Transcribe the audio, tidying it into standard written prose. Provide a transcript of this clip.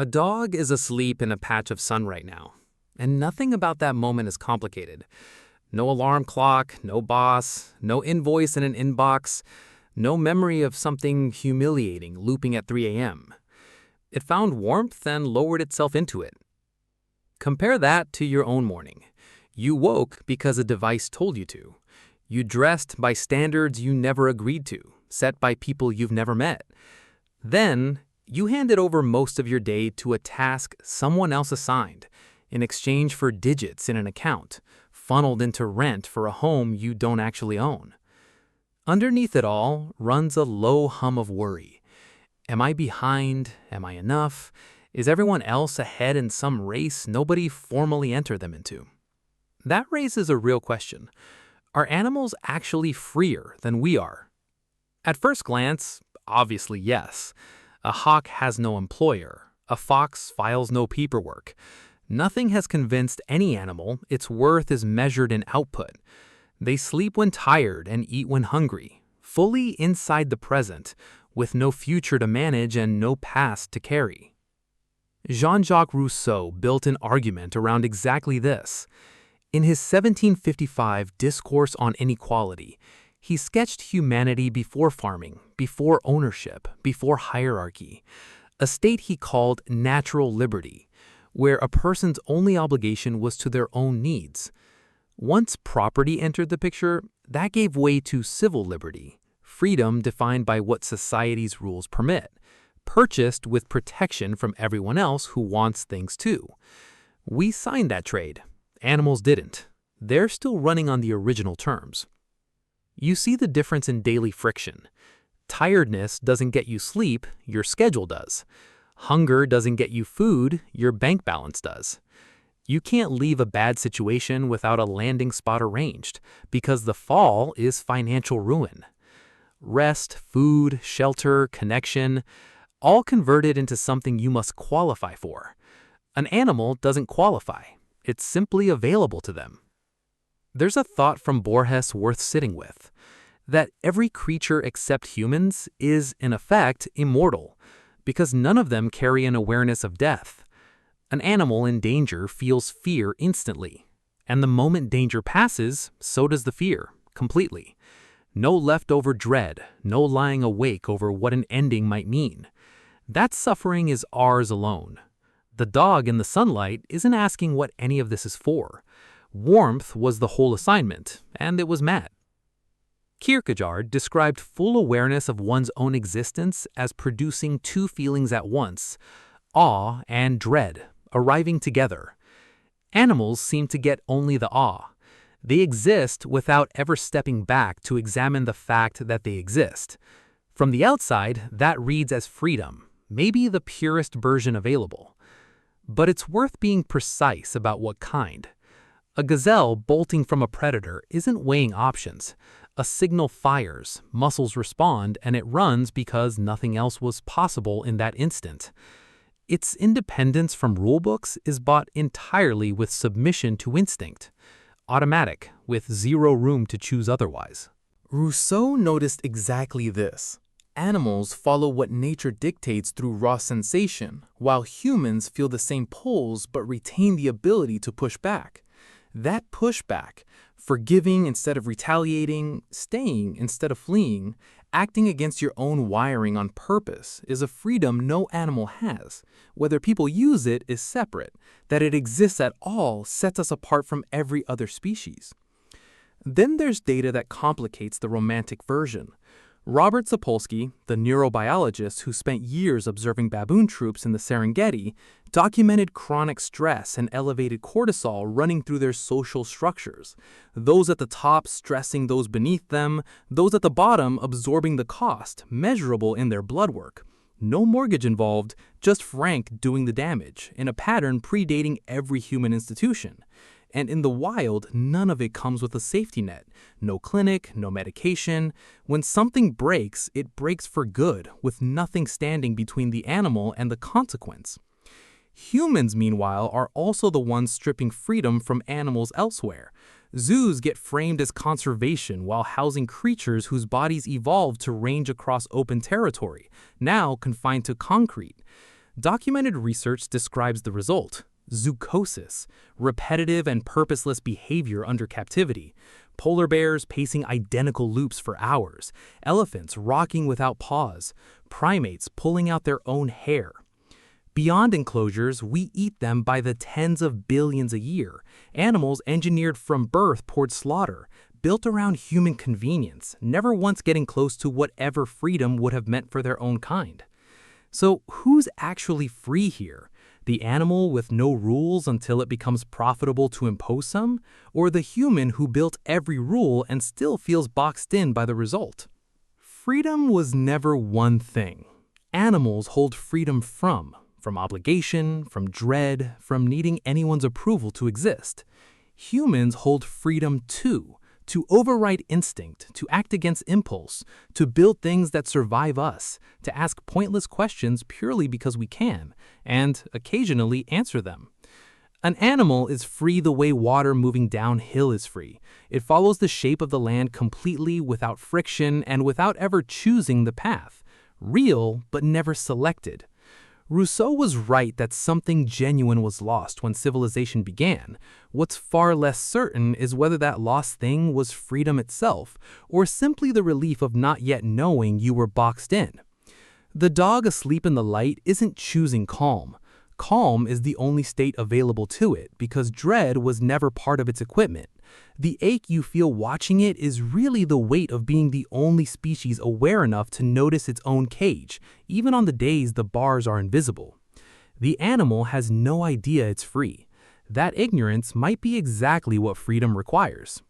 A dog is asleep in a patch of sun right now, and nothing about that moment is complicated. No alarm clock, no boss, no invoice in an inbox, no memory of something humiliating looping at 3 a.m. It found warmth and lowered itself into it. Compare that to your own morning. You woke because a device told you to. You dressed by standards you never agreed to, set by people you've never met. Then, you handed over most of your day to a task someone else assigned, in exchange for digits in an account, funneled into rent for a home you don't actually own. Underneath it all runs a low hum of worry. Am I behind? Am I enough? Is everyone else ahead in some race nobody formally entered them into? That raises a real question. Are animals actually freer than we are? At first glance, obviously yes. A hawk has no employer. A fox files no paperwork. Nothing has convinced any animal its worth is measured in output. They sleep when tired and eat when hungry, fully inside the present, with no future to manage and no past to carry. Jean-Jacques Rousseau built an argument around exactly this. In his 1755 Discourse on Inequality, he sketched humanity before farming, before ownership, before hierarchy, a state he called natural liberty, where a person's only obligation was to their own needs. Once property entered the picture, that gave way to civil liberty, freedom defined by what society's rules permit, purchased with protection from everyone else who wants things too. We signed that trade. Animals didn't. They're still running on the original terms. You see the difference in daily friction. Tiredness doesn't get you sleep, your schedule does. Hunger doesn't get you food, your bank balance does. You can't leave a bad situation without a landing spot arranged, because the fall is financial ruin. Rest, food, shelter, connection, all converted into something you must qualify for. An animal doesn't qualify. It's simply available to them. There's a thought from Borges worth sitting with, that every creature except humans is, in effect, immortal, because none of them carry an awareness of death. An animal in danger feels fear instantly, and the moment danger passes, so does the fear, completely. No leftover dread, no lying awake over what an ending might mean. That suffering is ours alone. The dog in the sunlight isn't asking what any of this is for. Warmth was the whole assignment, and it was met. Kierkegaard described full awareness of one's own existence as producing two feelings at once, awe and dread, arriving together. Animals seem to get only the awe. They exist without ever stepping back to examine the fact that they exist. From the outside, that reads as freedom, maybe the purest version available. But it's worth being precise about what kind. A gazelle bolting from a predator isn't weighing options. A signal fires, muscles respond, and it runs because nothing else was possible in that instant. Its independence from rulebooks is bought entirely with submission to instinct, automatic, with zero room to choose otherwise. Rousseau noticed exactly this. Animals follow what nature dictates through raw sensation, while humans feel the same pulls but retain the ability to push back. That pushback, forgiving instead of retaliating, staying instead of fleeing, acting against your own wiring on purpose, is a freedom no animal has. Whether people use it is separate. That it exists at all sets us apart from every other species. Then there's data that complicates the romantic version. Robert Sapolsky, the neurobiologist who spent years observing baboon troops in the Serengeti, documented chronic stress and elevated cortisol running through their social structures. Those at the top stressing those beneath them, those at the bottom absorbing the cost, measurable in their blood work. No mortgage involved, just Frank doing the damage, in a pattern predating every human institution. And in the wild, none of it comes with a safety net. No clinic, no medication. When something breaks, it breaks for good, with nothing standing between the animal and the consequence. Humans, meanwhile, are also the ones stripping freedom from animals elsewhere. Zoos get framed as conservation while housing creatures whose bodies evolved to range across open territory, now confined to concrete. Documented research describes the result: zoochosis, repetitive and purposeless behavior under captivity, polar bears pacing identical loops for hours, elephants rocking without pause, primates pulling out their own hair. Beyond enclosures, we eat them by the tens of billions a year, animals engineered from birth toward slaughter, built around human convenience, never once getting close to whatever freedom would have meant for their own kind. So who's actually free here? The animal with no rules until it becomes profitable to impose some? Or the human who built every rule and still feels boxed in by the result? Freedom was never one thing. Animals hold freedom from obligation, from dread, from needing anyone's approval to exist. Humans hold freedom to override instinct, to act against impulse, to build things that survive us, to ask pointless questions purely because we can, and occasionally answer them. An animal is free the way water moving downhill is free. It follows the shape of the land completely without friction and without ever choosing the path. Real, but never selected. Rousseau was right that something genuine was lost when civilization began. What's far less certain is whether that lost thing was freedom itself, or simply the relief of not yet knowing you were boxed in. The dog asleep in the light isn't choosing calm. Calm is the only state available to it because dread was never part of its equipment. The ache you feel watching it is really the weight of being the only species aware enough to notice its own cage, even on the days the bars are invisible. The animal has no idea it's free. That ignorance might be exactly what freedom requires.